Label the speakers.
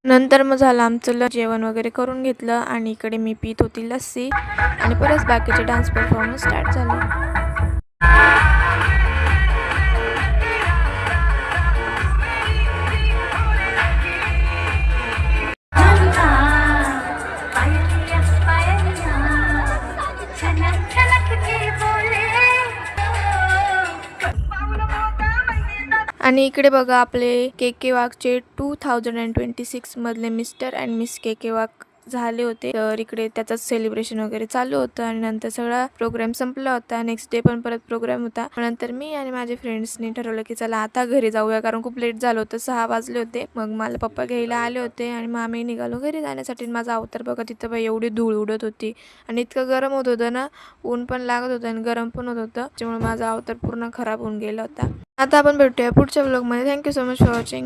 Speaker 1: नंतर मग झालं आमचं जेवण वगैरे करून घेतलं आणि इकडे मी पीत होती लस्सी आणि परत बाकीचे डान्स परफॉर्मन्स स्टार्ट झाले. आणि इकडे बघा आपले के वाघचे 2026 मधले मिस्टर अँड मिस के वाघ झाले होते. तर इकडे त्याचं सेलिब्रेशन वगैरे चालू होतं आणि नंतर सगळा प्रोग्राम संपला होता. नेक्स्ट डे पण परत प्रोग्राम होता. नंतर मी आणि माझ्या फ्रेंड्सनी ठरवलं की चला आता घरी जाऊया, कारण खूप लेट झालं होतं, 6 वाजले होते. मग मला पप्पा घ्यायला आले होते आणि मग आम्ही निघालो घरी जाण्यासाठी. माझा अवतार बघा तिथं बाई एवढी धूळ उडत होती आणि इतकं गरम होत होतं ना, ऊन पण लागत होतं आणि गरम पण होत होतं, त्यामुळे माझा अवतार पूर्ण खराब होऊन गेला होता. आता आपण भेटूया पुढच्या व्लॉगमध्ये. Thank you so much for watching.